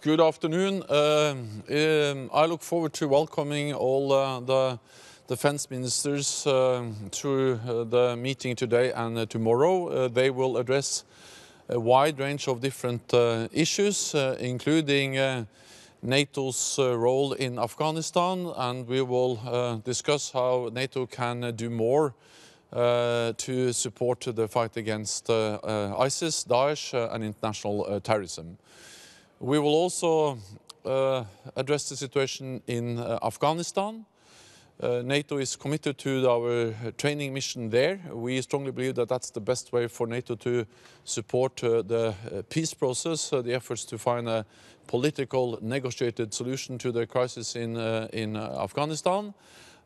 Good afternoon. I look forward to welcoming all the defense ministers to the meeting today and tomorrow. They will address a wide range of different issues, including NATO's role in Afghanistan, and we will discuss how NATO can do more to support the fight against ISIS, Daesh and international terrorism. We will also address the situation in Afghanistan. NATO is committed to our training mission there. We strongly believe that that's the best way for NATO to support the peace process, the efforts to find a political negotiated solution to the crisis in Afghanistan.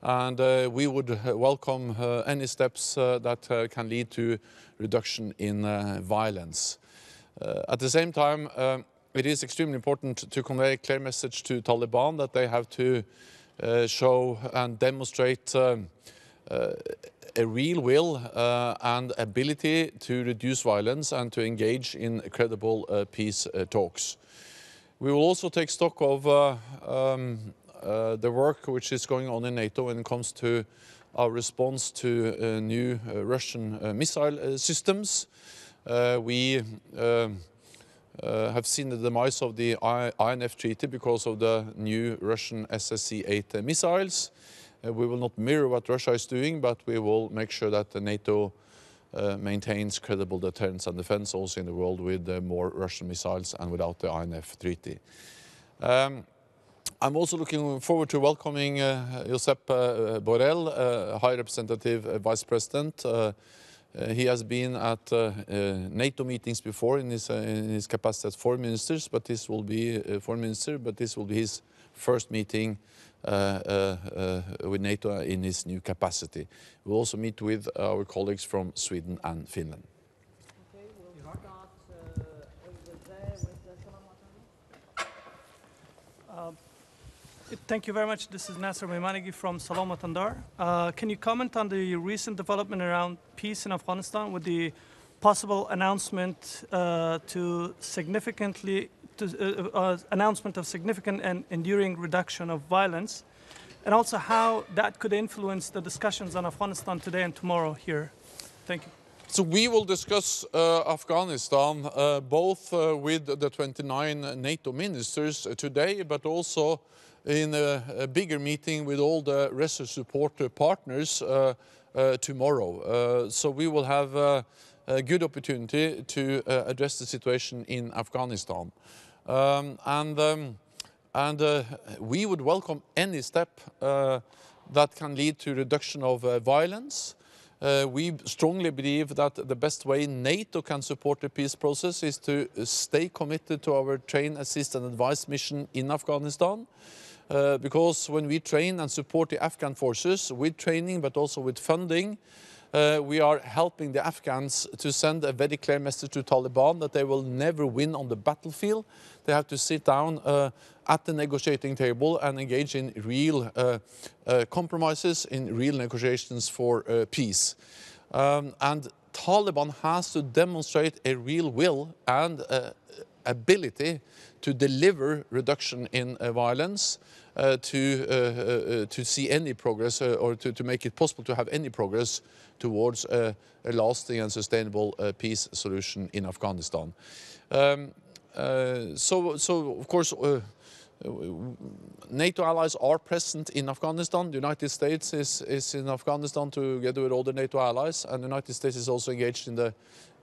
And we would welcome any steps that can lead to reduction in violence. At the same time, it is extremely important to convey a clear message to Taliban that they have to show and demonstrate a real will and ability to reduce violence and to engage in credible peace talks. We will also take stock of the work which is going on in NATO when it comes to our response to new Russian missile systems. We have seen the demise of the INF Treaty because of the new Russian SSC-8 missiles. We will not mirror what Russia is doing, but we will make sure that the NATO maintains credible deterrence and defense also in the world with more Russian missiles and without the INF Treaty. I'm also looking forward to welcoming Josep Borrell, High Representative Vice President. He has been at NATO meetings before in his capacity as foreign minister, but this will be his first meeting with NATO in his new capacity. We'll also meet with our colleagues from Sweden and Finland. Okay, we'll start over there with Salam. Thank you very much. This is Nasser Maimanigi from Salam Matandar. Can you comment on the recent development around peace in Afghanistan with the possible announcement announcement of significant and enduring reduction of violence, and also how that could influence the discussions on Afghanistan today and tomorrow here? Thank you. So we will discuss Afghanistan both with the 29 NATO ministers today, but also in a bigger meeting with all the rest of support partners tomorrow. So we will have a good opportunity to address the situation in Afghanistan. We would welcome any step that can lead to reduction of violence. We strongly believe that the best way NATO can support the peace process is to stay committed to our train, assist and advise mission in Afghanistan. Because when we train and support the Afghan forces with training but also with funding, we are helping the Afghans to send a very clear message to Taliban that they will never win on the battlefield. They have to sit down at the negotiating table and engage in real compromises, in real negotiations for peace. And Taliban has to demonstrate a real will and ability to deliver reduction in violence, to see any progress or to make it possible to have any progress towards a lasting and sustainable peace solution in Afghanistan. So of course, NATO allies are present in Afghanistan. The United States is in Afghanistan together with all the NATO allies, and the United States is also engaged in the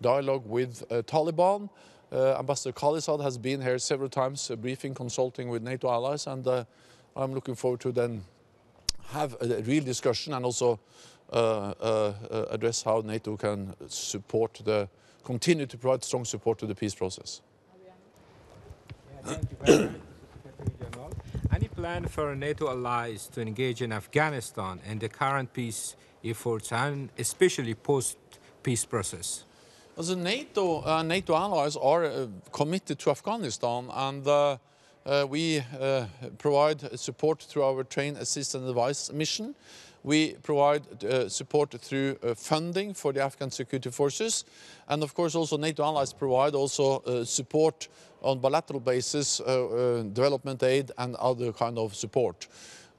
dialogue with Taliban. Ambassador Khalisad has been here several times, briefing, consulting with NATO allies, and I'm looking forward to then have a real discussion and also address how NATO can continue to provide strong support to the peace process. Thank you very much, Secretary General. Any plan for NATO allies to engage in Afghanistan and the current peace efforts, and especially post-peace process? As a NATO allies are committed to Afghanistan, and we provide support through our train, assist and advise mission. We provide support through funding for the Afghan security forces, and of course also NATO allies provide also support on bilateral basis, development aid and other kind of support.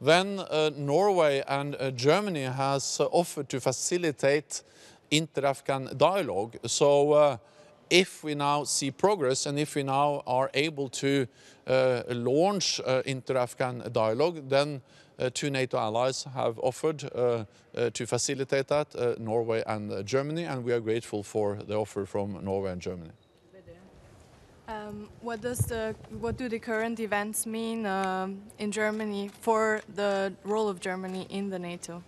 Then Norway and Germany has offered to facilitate inter-Afghan dialogue. So if we now see progress and if we now are able to launch inter-Afghan dialogue, then two NATO allies have offered to facilitate that, Norway and Germany, and we are grateful for the offer from Norway and Germany. What do the current events mean in Germany for the role of Germany in the NATO?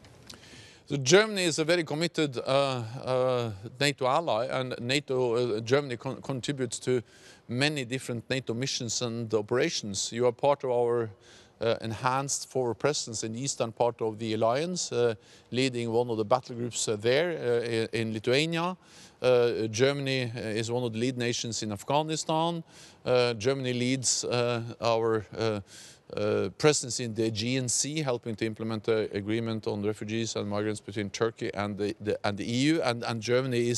So Germany is a very committed NATO ally, and Germany contributes to many different NATO missions and operations. You are part of our enhanced forward presence in the eastern part of the alliance, leading one of the battle groups there in Lithuania. Germany is one of the lead nations in Afghanistan. Germany leads our presence in the Aegean Sea, helping to implement the agreement on refugees and migrants between Turkey and the EU. And Germany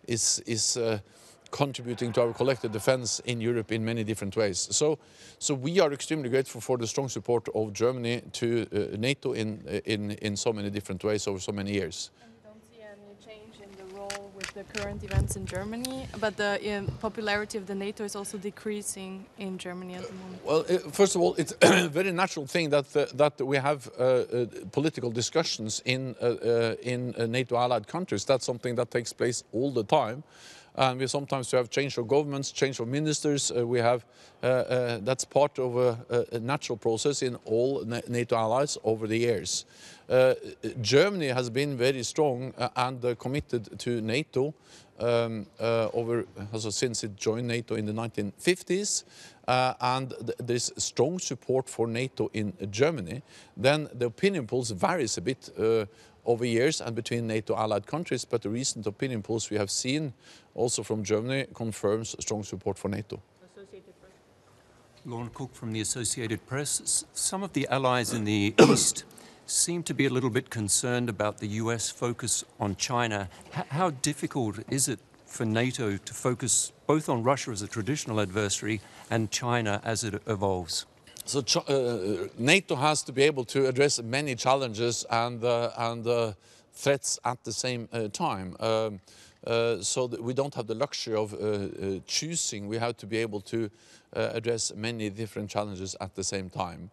is contributing to our collective defense in Europe in many different ways. So we are extremely grateful for the strong support of Germany to NATO in so many different ways over so many years. And you don't see any change in the role with the current events in Germany, but the popularity of the NATO is also decreasing in Germany at the moment. Well, first of all, it's a very natural thing that we have political discussions in NATO allied countries. That's something that takes place all the time. And we sometimes have change of governments, change of ministers. We have that's part of a natural process in all NATO allies over the years. Germany has been very strong and committed to NATO since it joined NATO in the 1950s. And there's strong support for NATO in Germany. Then the opinion polls varies a bit over years and between NATO allied countries, but the recent opinion polls we have seen also from Germany confirms strong support for NATO. Lorne Cook from the Associated Press. Some of the allies in the East seem to be a little bit concerned about the US focus on China. How difficult is it for NATO to focus both on Russia as a traditional adversary and China as it evolves? So NATO has to be able to address many challenges and threats at the same time. So that we don't have the luxury of choosing. We have to be able to address many different challenges at the same time.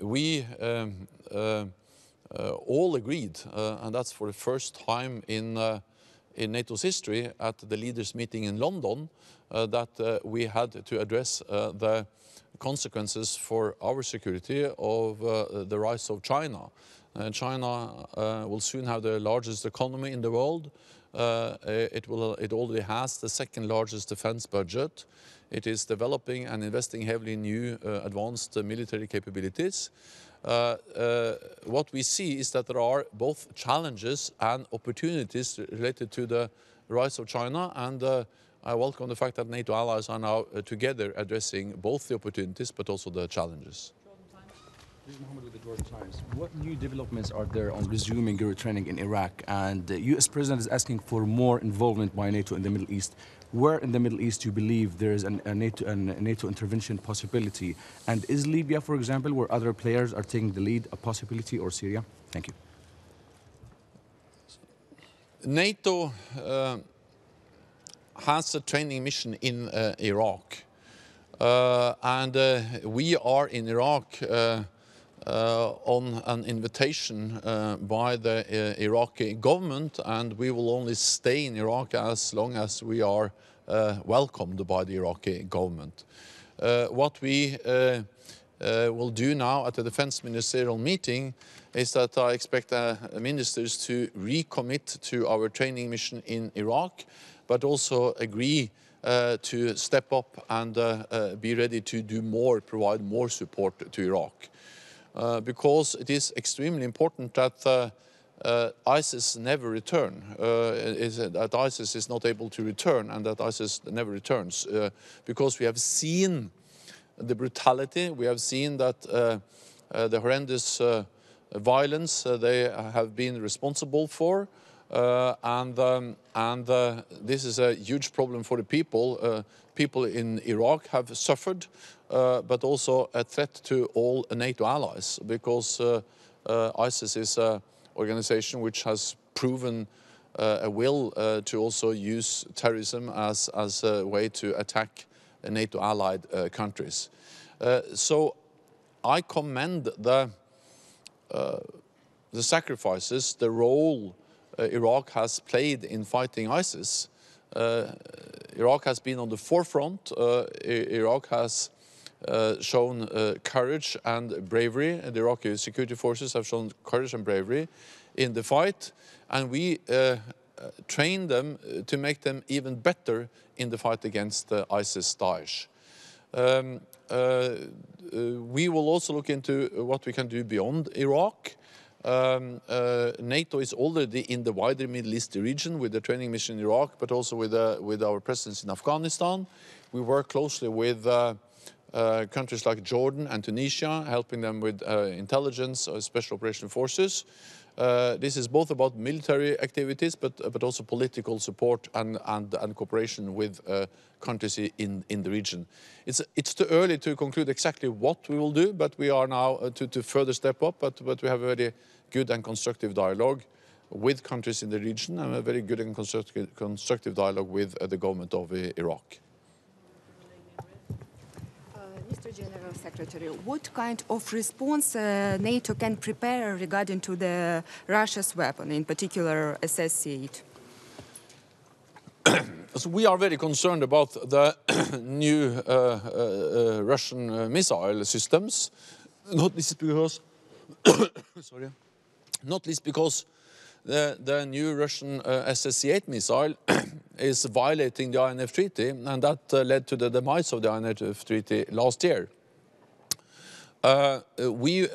We all agreed, and that's for the first time in NATO's history at the leaders' meeting in London, that we had to address the consequences for our security of the rise of China. China will soon have the largest economy in the world. It already has the second largest defense budget. It is developing and investing heavily in new advanced military capabilities. What we see is that there are both challenges and opportunities related to the rise of China, and I welcome the fact that NATO allies are now together addressing both the opportunities but also the challenges. This is Mohammed with the Jordan Times. What new developments are there on resuming your training in Iraq? And the US President is asking for more involvement by NATO in the Middle East. Where in the Middle East do you believe there is a NATO intervention possibility? And is Libya, for example, where other players are taking the lead, a possibility, or Syria? Thank you. NATO has a training mission in Iraq. And we are in Iraq on an invitation by the Iraqi government, and we will only stay in Iraq as long as we are welcomed by the Iraqi government. What we will do now at the defense ministerial meeting is that I expect ministers to recommit to our training mission in Iraq, but also agree to step up and be ready to do more, provide more support to Iraq. Because it is extremely important that ISIS never return, that ISIS is not able to return and that ISIS never returns. Because we have seen the brutality, we have seen that the horrendous violence they have been responsible for. This is a huge problem for the people. People in Iraq have suffered, but also a threat to all NATO allies, because ISIS is an organization which has proven a will to also use terrorism as a way to attack NATO allied countries. So I commend the sacrifices, the role Iraq has played in fighting ISIS. Iraq has been on the forefront. Iraq has shown courage and bravery. The Iraqi security forces have shown courage and bravery in the fight, and we train them to make them even better in the fight against ISIS-Daesh. We will also look into what we can do beyond Iraq. NATO is already in the wider Middle East region with the training mission in Iraq, but also with our presence in Afghanistan. We work closely with countries like Jordan and Tunisia, helping them with intelligence, special operation forces. This is both about military activities, but also political support and cooperation with countries in the region. It's too early to conclude exactly what we will do, but we are now to further step up. But we have a very good and constructive dialogue with countries in the region, and a very good and constructive dialogue with the government of Iraq. Mr. General Secretary, what kind of response NATO can prepare regarding to the Russia's weapon, in particular SS-8? So we are very concerned about the new Russian missile systems, not least because, not least because the new Russian SS-8 missile is violating the INF Treaty, and that led to the demise of the INF Treaty last year. We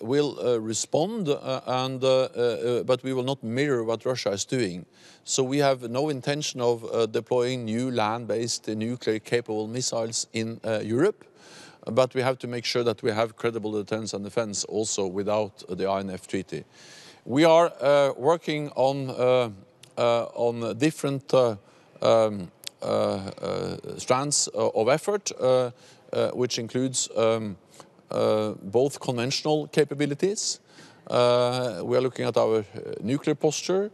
will respond, but we will not mirror what Russia is doing. So we have no intention of deploying new land-based nuclear-capable missiles in Europe, but we have to make sure that we have credible deterrence and defense also without the INF Treaty. We are working on different strands of effort, which includes both conventional capabilities. We are looking at our nuclear posture.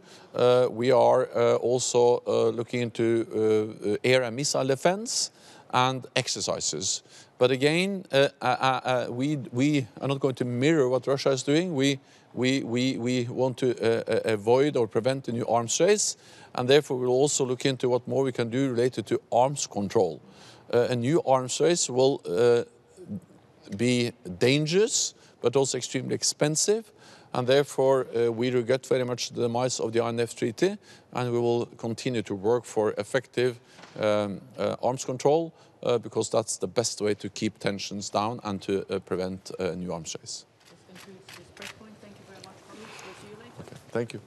We are also looking into air and missile defense and exercises. But again, we are not going to mirror what Russia is doing. We want to avoid or prevent a new arms race, and therefore we'll also look into what more we can do related to arms control. A new arms race will be dangerous, but also extremely expensive, and therefore we regret very much the demise of the INF Treaty, and we will continue to work for effective arms control, because that's the best way to keep tensions down and to prevent a new arms race. This concludes this press point. Thank you very much, colleagues. We'll see you later. Okay. Thank you.